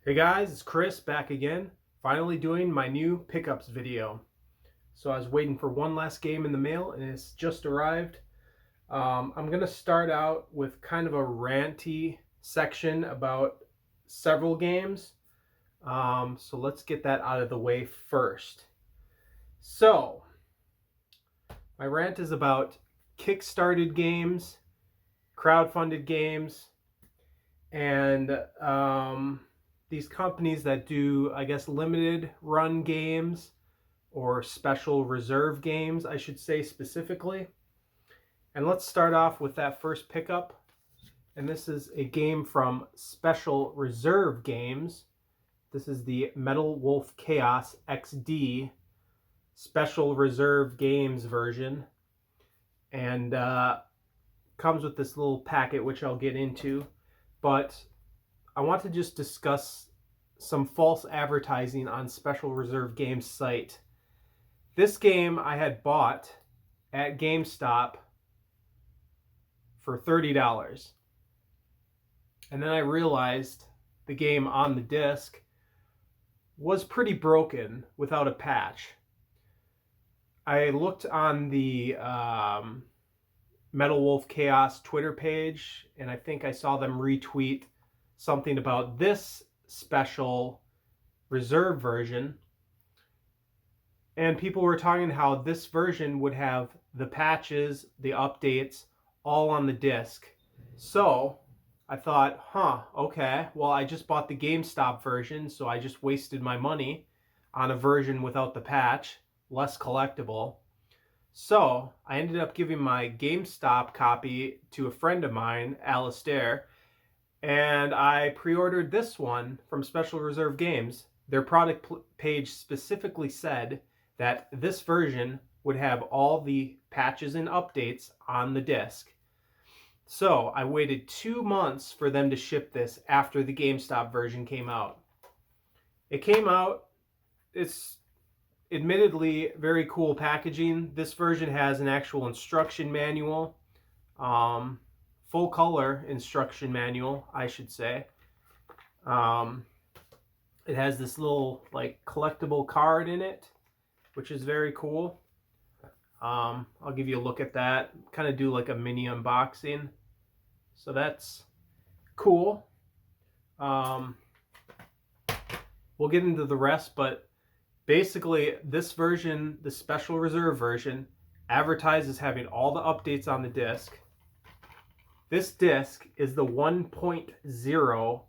Hey guys, it's Chris back again, finally doing my new pickups video. So I was waiting for one last game in the mail and it's just arrived. I'm going to start out with kind of a ranty section about several games. So let's get that out of the way first. So my rant is about kickstarted games, crowdfunded games, and these companies that do, I guess, limited run games or special reserve games, I should say specifically. And let's start off with that first pickup. And this is a game from Special Reserve Games. This is the Metal Wolf Chaos XD Special Reserve Games version. And comes with this little packet, which I'll get into. But I want to just discuss some false advertising on Special Reserve Games site. This game I had bought at GameStop for $30. And then I realized the game on the disc was pretty broken without a patch. I looked on the Metal Wolf Chaos Twitter page, and I think I saw them retweet something about this special reserve version. And people were talking how this version would have the patches, the updates, all on the disc. So I thought, okay, well, I just bought the GameStop version, so I just wasted my money on a version without the patch, less collectible. So I ended up giving my GameStop copy to a friend of mine, Alistair, and I pre-ordered this one from Special Reserve Games. Their product page specifically said that this version would have all the patches and updates on the disc. So I waited 2 months for them to ship this after the GameStop version came out. It came out, it's admittedly very cool packaging. This version has an actual instruction manual, full color instruction manual, I should say. It has this little like collectible card in it, which is very cool. I'll give you a look at that, kind of do like a mini unboxing. So that's cool. We'll get into the rest, but basically this version, the Special Reserve version, advertises having all the updates on the disc. This disc is the 1.0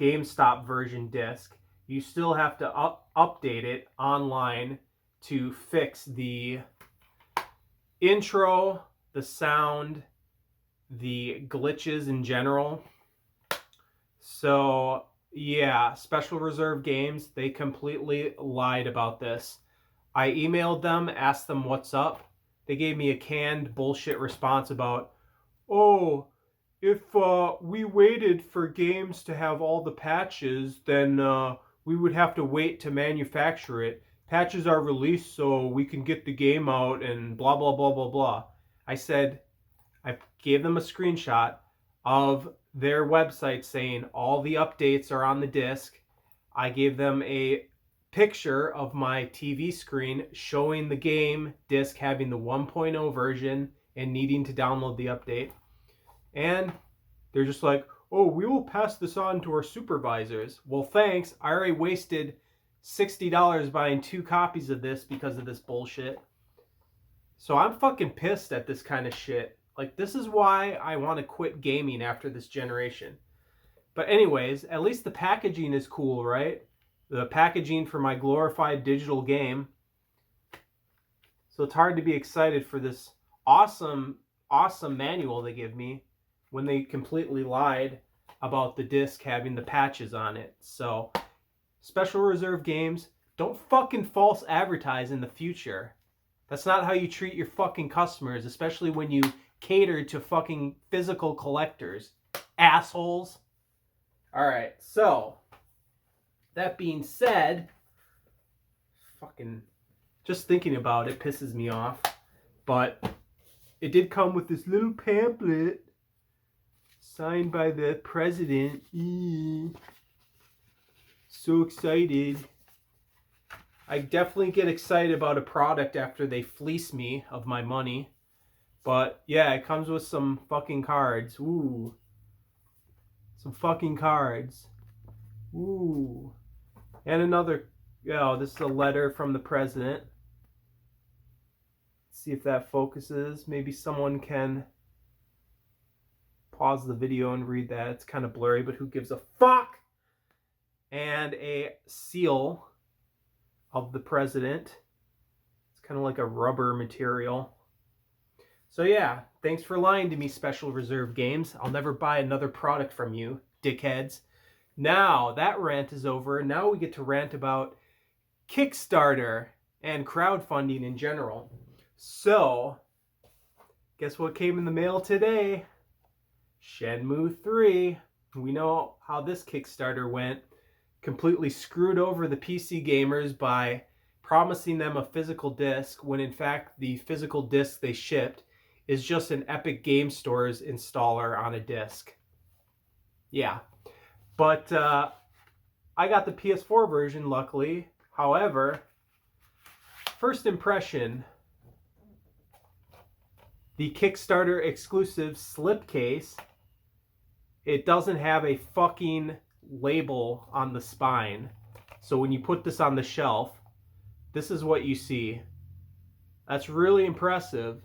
GameStop version disc. You still have to update it online to fix the intro, the sound, the glitches in general. So yeah, Special Reserve Games, they completely lied about this. I emailed them, asked them what's up. They gave me a canned bullshit response about, oh, if we waited for games to have all the patches, then we would have to wait to manufacture it. Patches are released so we can get the game out and blah, blah, blah, blah, blah. I gave them a screenshot of their website saying all the updates are on the disc. I gave them a picture of my TV screen showing the game disc having the 1.0 version and needing to download the update. And they're just like, oh, we will pass this on to our supervisors. Well, thanks. I already wasted $60 buying 2 copies of this because of this bullshit. So I'm fucking pissed at this kind of shit. Like, this is why I want to quit gaming after this generation. But anyways, at least the packaging is cool, right? The packaging for my glorified digital game. So it's hard to be excited for this awesome manual they give me when they completely lied about the disc having the patches on it. So, Special Reserve Games, don't fucking false advertise in the future. That's not how you treat your fucking customers, especially when you cater to fucking physical collectors. Assholes. Alright, so, that being said, fucking, just thinking about it pisses me off. But it did come with this little pamphlet signed by the president. So excited. I definitely get excited about a product after they fleece me of my money. But yeah, it comes with some fucking cards. Ooh. Some fucking cards. Ooh. And another, this is a letter from the president. Let's see if that focuses. Maybe someone can pause the video and read that. It's kind of blurry, but who gives a fuck? And a seal of the president. It's kind of like a rubber material. So yeah, thanks for lying to me, Special Reserve Games. I'll never buy another product from you, dickheads. Now, that rant is over. Now we get to rant about Kickstarter and crowdfunding in general. So, guess what came in the mail today? Shenmue 3. We know how this Kickstarter went. Completely screwed over the PC gamers by promising them a physical disc when in fact the physical disc they shipped is just an Epic Game Store's installer on a disc. Yeah. But I got the PS4 version, luckily. However, first impression, the Kickstarter exclusive slipcase, it doesn't have a fucking label on the spine. So when you put this on the shelf, this is what you see. That's really impressive.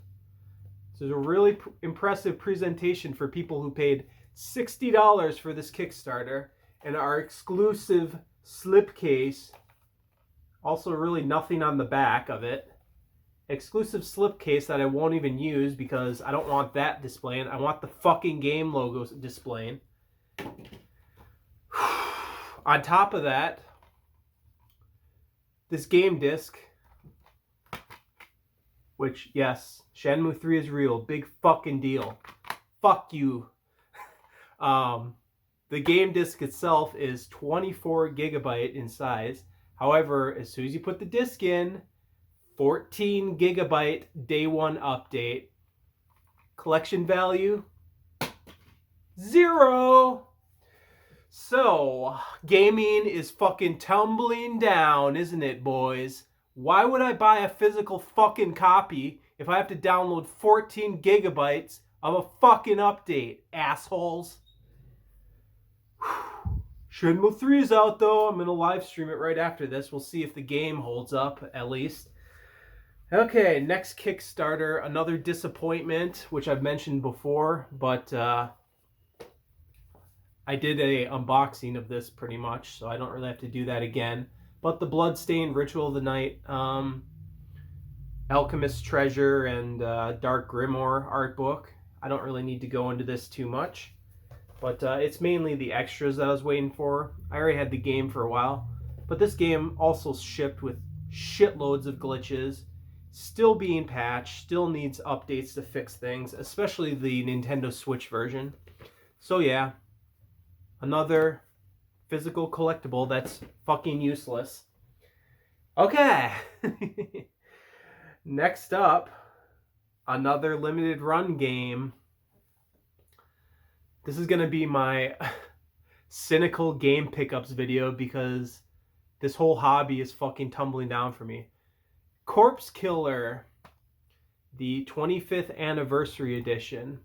This is a really impressive presentation for people who paid $60 for this Kickstarter, and our exclusive slipcase, also really nothing on the back of it. Exclusive slipcase that I won't even use because I don't want that displaying. I want the fucking game logos displaying. On top of that, this game disc, which, yes, Shenmue 3 is real. Big fucking deal. Fuck you. The game disc itself is 24 gigabyte in size. However, as soon as you put the disc in, 14 gigabyte day one update. Collection value, 0. So, gaming is fucking tumbling down, isn't it, boys? Why would I buy a physical fucking copy if I have to download 14 gigabytes of a fucking update, assholes? Shenmue 3 is out, though. I'm going to live stream it right after this. We'll see if the game holds up, at least. Okay, next Kickstarter. Another disappointment, which I've mentioned before, but I did a unboxing of this pretty much, so I don't really have to do that again. But the Bloodstained Ritual of the Night, Alchemist's Treasure, and Dark Grimoire art book. I don't really need to go into this too much. But it's mainly the extras that I was waiting for. I already had the game for a while. But this game also shipped with shitloads of glitches. Still being patched. Still needs updates to fix things. Especially the Nintendo Switch version. So yeah. Another physical collectible that's fucking useless. Okay. Next up. Another limited run game. This is going to be my cynical game pickups video because this whole hobby is fucking tumbling down for me. Corpse Killer, the 25th anniversary edition.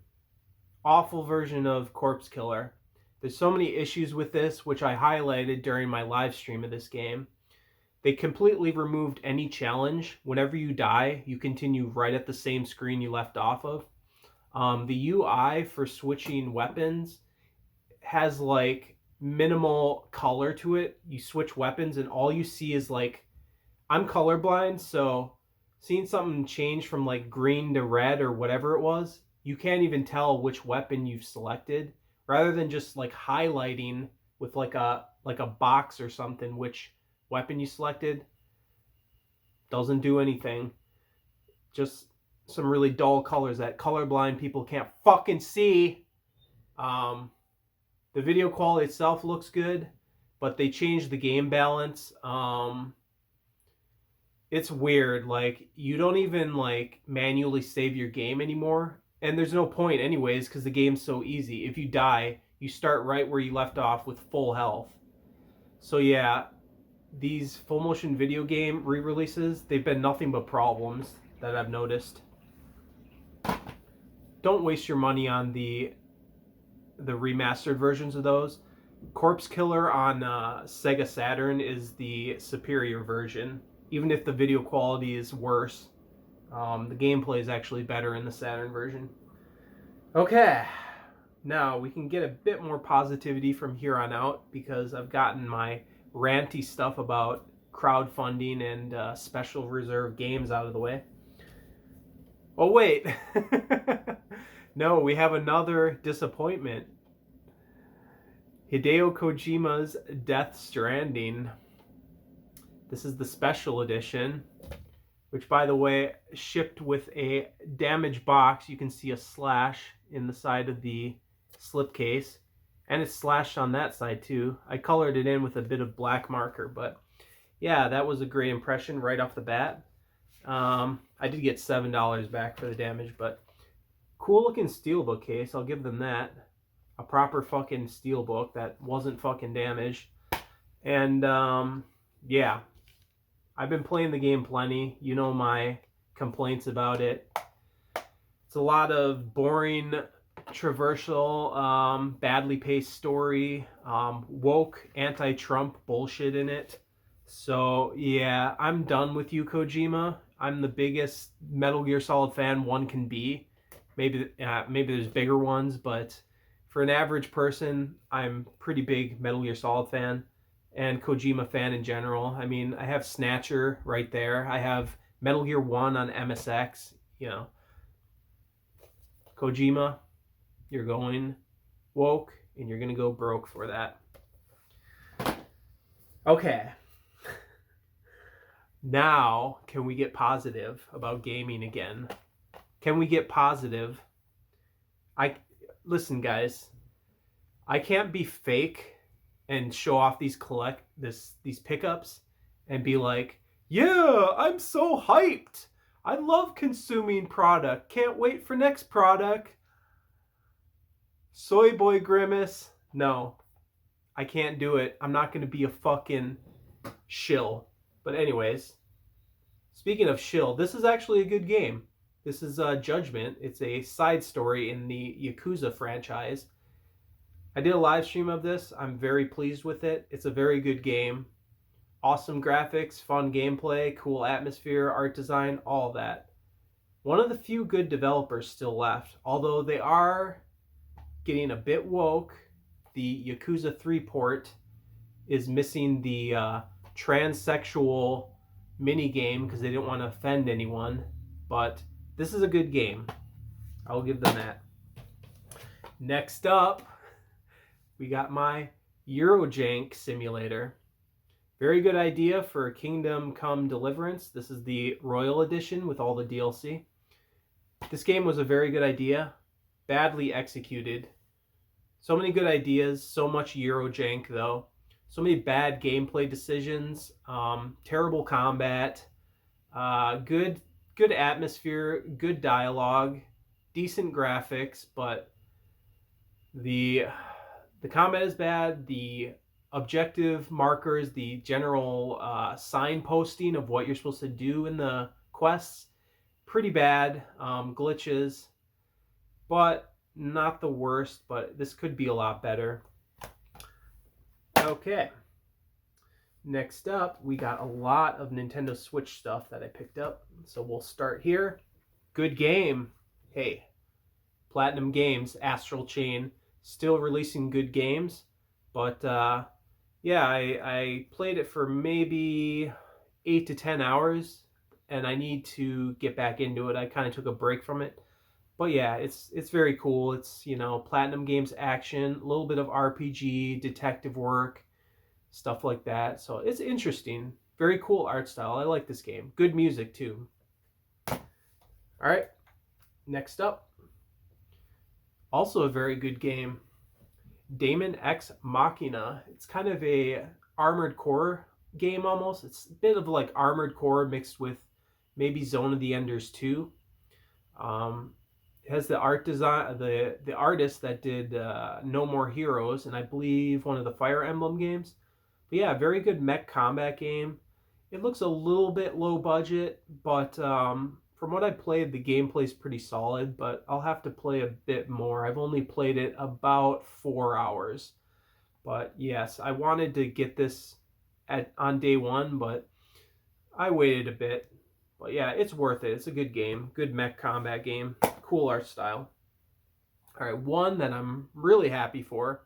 Awful version of Corpse Killer. There's so many issues with this, which I highlighted during my live stream of this game. They completely removed any challenge. Whenever you die, you continue right at the same screen you left off of. The UI for switching weapons has like minimal color to it. You switch weapons and all you see is like, I'm colorblind, so seeing something change from like green to red or whatever it was, you can't even tell which weapon you've selected, rather than just like highlighting with like a box or something which weapon you selected. Doesn't do anything. Just some really dull colors that colorblind people can't fucking see. The video quality itself looks good, but they changed the game balance. It's weird. Like, you don't even like manually save your game anymore, and there's no point anyways because the game's so easy. If you die, you start right where you left off with full health. So yeah, these full motion video game re-releases, they've been nothing but problems that I've noticed. Don't waste your money on the remastered versions of those. Corpse Killer on Sega Saturn is the superior version. Even if the video quality is worse, the gameplay is actually better in the Saturn version. Okay, now we can get a bit more positivity from here on out because I've gotten my ranty stuff about crowdfunding and special reserve games out of the way. Oh wait, no, we have another disappointment. Hideo Kojima's Death Stranding. This is the special edition, which by the way shipped with a damaged box. You can see a slash in the side of the slipcase, and it's slashed on that side too. I colored it in with a bit of black marker, but yeah, that was a great impression right off the bat. I did get $7 back for the damage, but cool looking steelbook case, I'll give them that. A proper fucking steelbook that wasn't fucking damaged. And yeah, I've been playing the game plenty. You know my complaints about it. It's a lot of boring, traversal, badly paced story, woke anti-Trump bullshit in it. So yeah, I'm done with you, Kojima. I'm the biggest Metal Gear Solid fan one can be. Maybe there's bigger ones, but for an average person, I'm pretty big Metal Gear Solid fan and Kojima fan in general. I mean, I have Snatcher right there. I have Metal Gear 1 on MSX. You know, Kojima, you're going woke and you're going to go broke for that. Okay. Now, can we get positive about gaming again? Can we get positive? Listen, guys, I can't be fake and show off these pickups and be like, yeah, I'm so hyped. I love consuming product. Can't wait for next product. Soy boy grimace. No, I can't do it. I'm not going to be a fucking shill. But anyways, speaking of shill, this is actually a good game. This is Judgment. It's a side story in the Yakuza franchise. I did a live stream of this. I'm very pleased with it. It's a very good game. Awesome graphics, fun gameplay, cool atmosphere, art design, all that. One of the few good developers still left, although they are getting a bit woke. The Yakuza 3 port is missing the transsexual mini game because they didn't want to offend anyone, but this is a good game. I'll give them that. Next up, we got my Eurojank simulator. Very good idea for Kingdom Come Deliverance. This is the Royal Edition with all the DLC. This game was a very good idea, badly executed. So many good ideas, so much Eurojank though. So many bad gameplay decisions, terrible combat, good atmosphere, good dialogue, decent graphics, but the combat is bad. The objective markers, the general signposting of what you're supposed to do in the quests, pretty bad. Glitches, but not the worst, but this could be a lot better. Okay. Next up, we got a lot of Nintendo Switch stuff that I picked up. So we'll start here. Good game. Hey, Platinum Games, Astral Chain, still releasing good games. But yeah, I played it for maybe 8 to 10 hours, and I need to get back into it. I kind of took a break from it. But yeah, it's very cool. It's, you know, Platinum Games action, a little bit of RPG, detective work, stuff like that. So it's interesting. Very cool art style. I like this game. Good music too. All right, next up. Also a very good game. Daemon X Machina. It's kind of a Armored Core game almost. It's a bit of like Armored Core mixed with maybe Zone of the Enders 2. It has the art design, the artist that did No More Heroes, and I believe one of the Fire Emblem games. But yeah, very good mech combat game. It looks a little bit low budget, but from what I played, the gameplay's pretty solid, but I'll have to play a bit more. I've only played it about 4 hours. But yes, I wanted to get this on day one, but I waited a bit. But yeah, it's worth it. It's a good game. Good mech combat game. Cool art style. All right, one that I'm really happy for.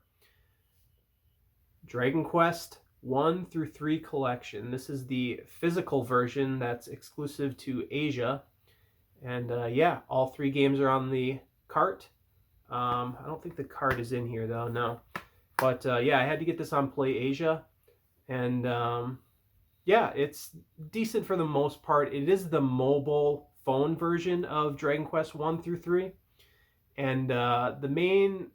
Dragon Quest 1 through 3 collection. This is the physical version that's exclusive to Asia. And yeah, all 3 games are on the cart. I don't think the cart is in here though, no. But yeah, I had to get this on Play Asia. And yeah, it's decent for the most part. It is the mobile phone version of Dragon Quest 1 through 3. And the main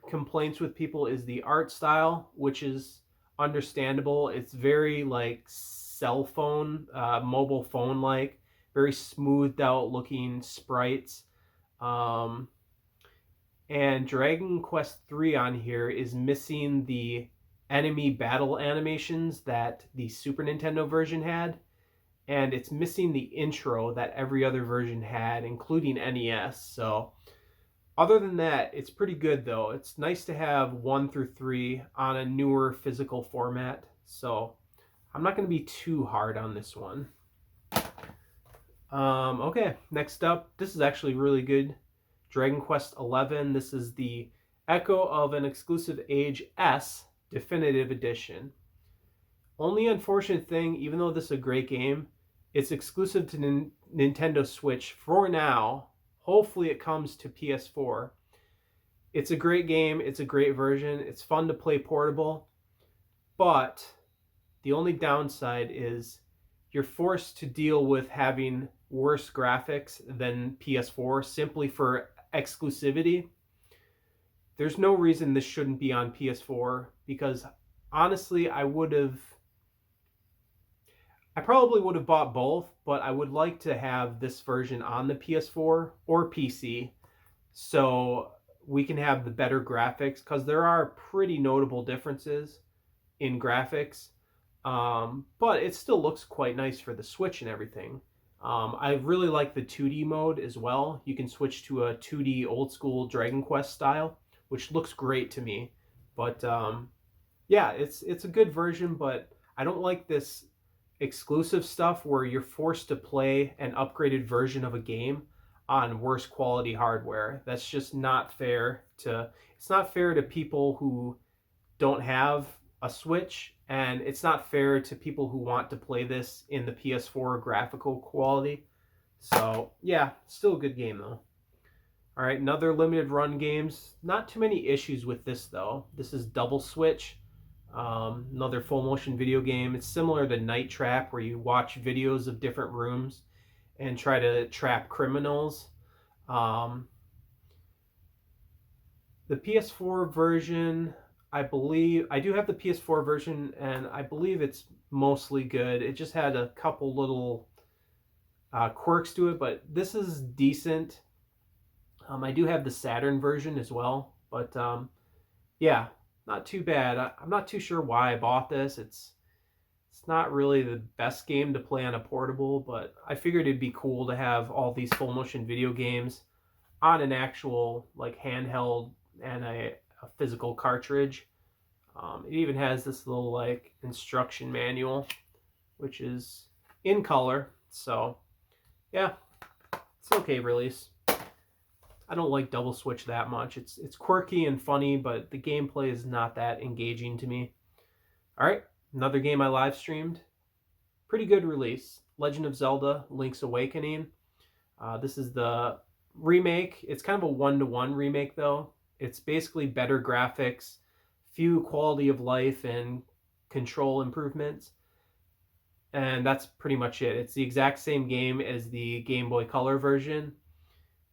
complaints with people is the art style, which is understandable. It's very like cell phone, mobile phone like, very smoothed out looking sprites. And Dragon Quest 3 on here is missing the enemy battle animations that the Super Nintendo version had, and it's missing the intro that every other version had, including NES. So other than that, it's pretty good though. It's nice to have 1 through 3 on a newer physical format. So I'm not going to be too hard on this one. Okay, next up, this is actually really good. Dragon Quest 11. This is the Echo of an Exclusive Age S Definitive Edition. Only unfortunate thing, even though this is a great game, it's exclusive to Nintendo Switch for now. Hopefully it comes to PS4. It's a great game. It's a great version. It's fun to play portable. But the only downside is you're forced to deal with having worse graphics than PS4 simply for exclusivity. There's no reason this shouldn't be on PS4 because honestly, I probably would have bought both, but I would like to have this version on the PS4 or PC so we can have the better graphics, because there are pretty notable differences in graphics, but it still looks quite nice for the Switch and everything. I really like the 2D mode as well. You can switch to a 2D old school Dragon Quest style, which looks great to me. But yeah, it's a good version, but I don't like this exclusive stuff where you're forced to play an upgraded version of a game on worse quality hardware. That's just not fair it's not fair to people who don't have a Switch, and it's not fair to people who want to play this in the PS4 graphical quality. So yeah, still a good game though. All right, another limited run games. Not too many issues with this though. This is Double Switch. Another full motion video game. It's similar to Night Trap, where you watch videos of different rooms and try to trap criminals. The PS4 version, I believe, I do have the PS4 version, and I believe it's mostly good. It just had a couple little quirks to it, but this is decent. I do have the Saturn version as well, but yeah, not too bad. I'm not too sure why I bought this. It's not really the best game to play on a portable, but I figured it'd be cool to have all these full motion video games on an actual like handheld and a physical cartridge. It even has this little like instruction manual, which is in color. So yeah, it's okay release. I don't like Double Switch that much. It's quirky and funny, but the gameplay is not that engaging to me. All right, another game I live streamed. Pretty good release. Legend of Zelda: Link's Awakening. This is the remake. It's kind of a 1-to-1 remake though. It's basically better graphics, few quality of life and control improvements, and that's pretty much it. It's the exact same game as the Game Boy Color version,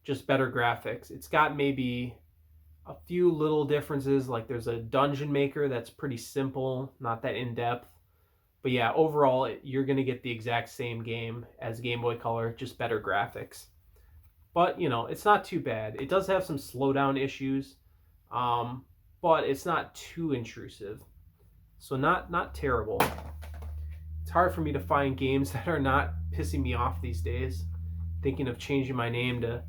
just better graphics. It's got maybe a few little differences, like there's a dungeon maker that's pretty simple, not that in-depth. But yeah, overall, you're going to get the exact same game as Game Boy Color, just better graphics. But, you know, it's not too bad. It does have some slowdown issues, but it's not too intrusive. So not terrible. It's hard for me to find games that are not pissing me off these days. Thinking of changing my name to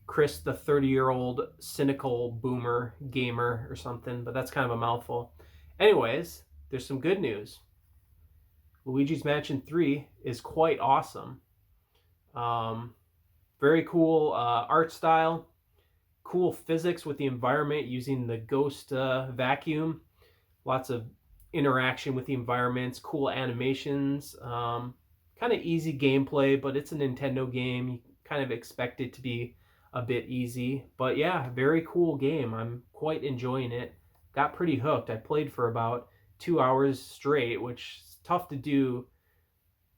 Krist, the 30-year-old cynical boomer gamer or something, but that's kind of a mouthful. Anyways, there's some good news. Luigi's Mansion 3 is quite awesome. Very cool art style, cool physics with the environment using the ghost vacuum. Lots of interaction with the environments, cool animations, kind of easy gameplay, but it's a Nintendo game. You kind of expect it to be a bit easy, but yeah, very cool game. I'm quite enjoying it. Got pretty hooked. I played for about 2 hours straight, which is tough to do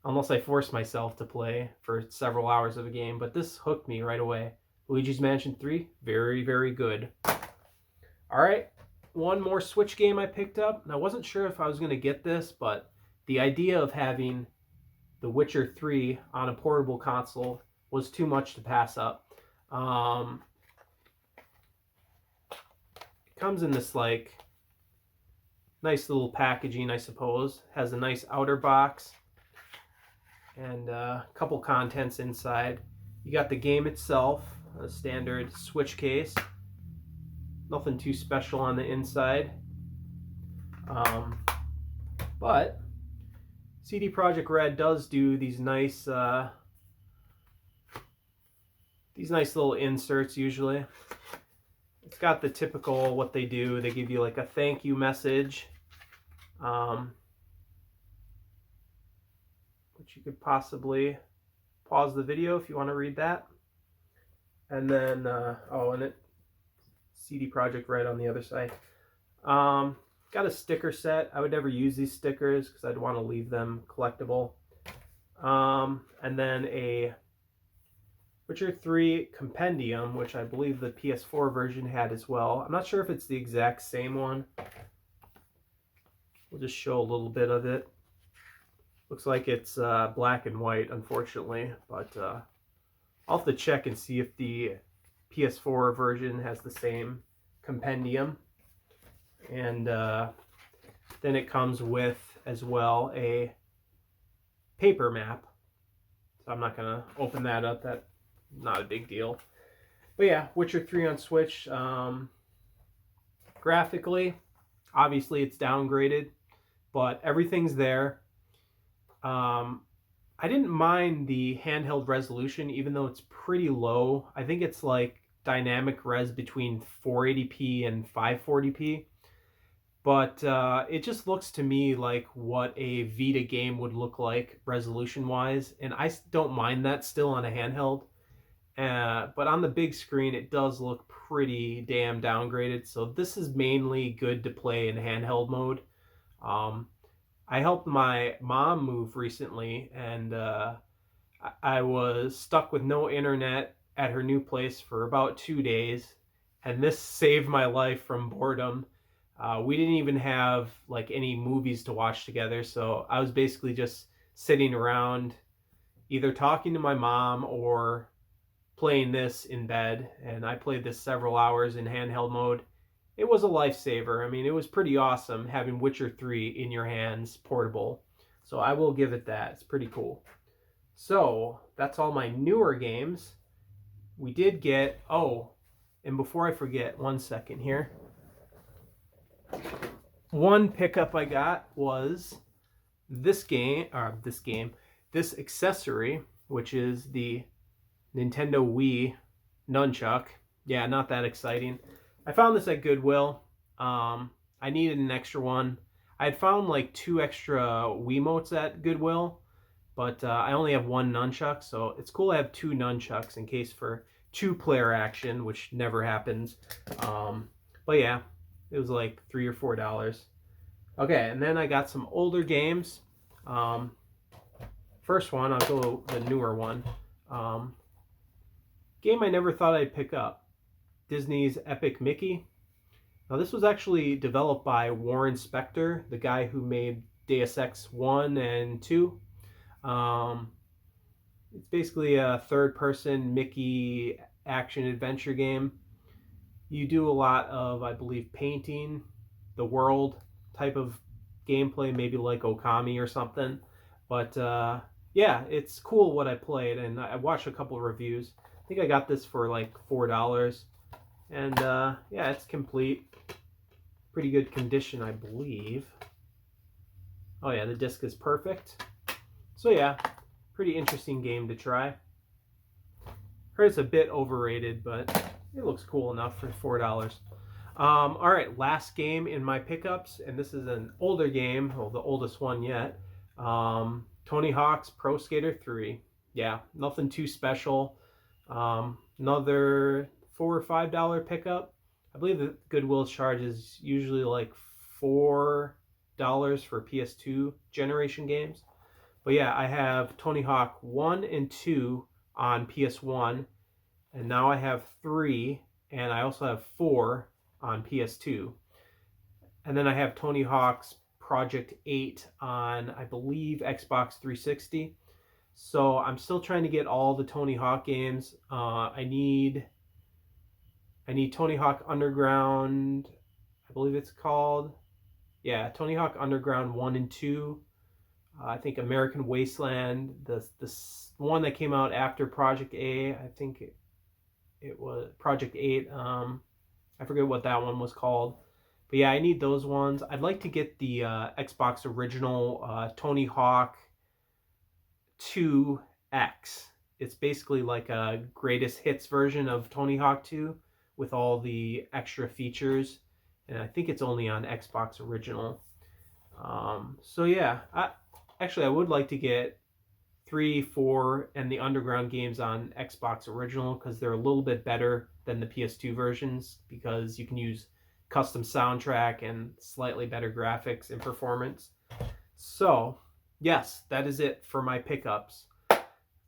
unless I force myself to play for several hours of a game, but this hooked me right away. Luigi's Mansion 3, very, very good. All right, one more Switch game I picked up, and I wasn't sure if I was going to get this, but the idea of having The Witcher 3 on a portable console was too much to pass up. It comes in this like nice little packaging, I suppose. Has a nice outer box and a couple contents inside. You got the game itself, a standard Switch case. Nothing too special on the inside. But CD Projekt Red does do these nice little inserts usually. It's got the typical what they do. They give you like a thank you message, which you could possibly pause the video if you want to read that. And then, and it CD Projekt Red on the other side. Got a sticker set. I would never use these stickers because I'd want to leave them collectible. And then a Witcher 3 Compendium, which I believe the PS4 version had as well. I'm not sure if it's the exact same one. We'll just show a little bit of it. Looks like it's black and white, unfortunately, but I'll have to check and see if the PS4 version has the same compendium. And then it comes with, as well, a paper map. So I'm not going to open that up. That's not a big deal. But yeah, Witcher 3 on Switch. Graphically, obviously it's downgraded, but everything's there. I didn't mind the handheld resolution, even though it's pretty low. I think it's like dynamic res between 480p and 540p. But it just looks to me like what a Vita game would look like resolution-wise. And I don't mind that still on a handheld. But on the big screen, it does look pretty damn downgraded. So this is mainly good to play in handheld mode. I helped my mom move recently, and I was stuck with no internet at her new place for about 2 days. And this saved my life from boredom. We didn't even have like any movies to watch together, so I was basically just sitting around either talking to my mom or playing this in bed, and I played this several hours in handheld mode. It was a lifesaver. I mean, it was pretty awesome having Witcher 3 in your hands, portable. So I will give it that. It's pretty cool. So that's all my newer games. We did get, and before I forget, 1 second here. One pickup I got was this accessory, which is the Nintendo Wii nunchuck. Yeah, not that exciting. I found this at Goodwill. I needed an extra one. I had found like 2 extra Wiimotes at Goodwill, but I only have 1 nunchuck, so it's cool to have 2 nunchucks in case for 2-player action, which never happens. But yeah, it was like $3 or $4. Okay, and then I got some older games. First one, I'll go the newer one. Game I never thought I'd pick up. Disney's Epic Mickey. Now this was actually developed by Warren Spector, the guy who made Deus Ex 1 and 2. It's basically a third-person Mickey action-adventure game. You do a lot of, I believe, painting the world type of gameplay, maybe like Okami or something. But yeah, it's cool what I played, and I watched a couple of reviews. I think I got this for like $4, and yeah, it's complete. Pretty good condition, I believe. Oh yeah, the disc is perfect. So yeah, pretty interesting game to try. Heard it's a bit overrated, but it looks cool enough for $4. All right, last game in my pickups, and this is an older game, well, the oldest one yet. Tony Hawk's Pro Skater 3. Yeah, nothing too special. Another $4 or $5 pickup. I believe the Goodwill charge is usually like $4 for PS2 generation games. But yeah, I have Tony Hawk 1 and 2 on PS1, and now I have 3, and I also have 4 on PS2. And then I have Tony Hawk's Project 8 on, I believe, Xbox 360. So I'm still trying to get all the Tony Hawk games. I need Tony Hawk Underground, I believe it's called. Yeah, Tony Hawk Underground 1 and 2. I think American Wasteland, the one that came out after Project A, I think it was Project 8. I forget what that one was called. But yeah, I need those ones. I'd like to get the Xbox original Tony Hawk 2X. It's basically like a greatest hits version of Tony Hawk 2 with all the extra features. And I think it's only on Xbox original. So yeah, I would like to get 3, 4, and the Underground games on Xbox original because they're a little bit better than the PS2 versions because you can use custom soundtrack and slightly better graphics and performance. So, yes, that is it for my pickups.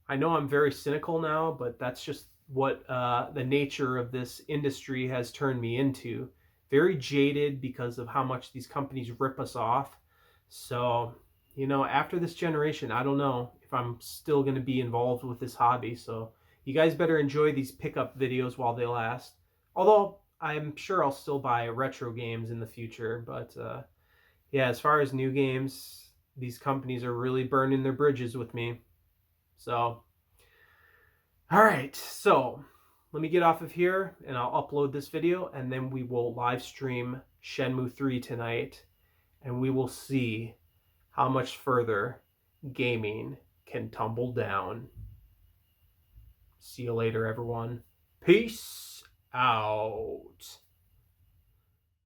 I know I'm very cynical now, but that's just what the nature of this industry has turned me into. Very jaded because of how much these companies rip us off. So, after this generation, I don't know if I'm still going to be involved with this hobby. So you guys better enjoy these pickup videos while they last. Although I'm sure I'll still buy retro games in the future. But yeah, as far as new games, these companies are really burning their bridges with me. So, all right. So let me get off of here and I'll upload this video and then we will live stream Shenmue 3 tonight and we will see how much further gaming can tumble down. See you later, everyone. Peace out.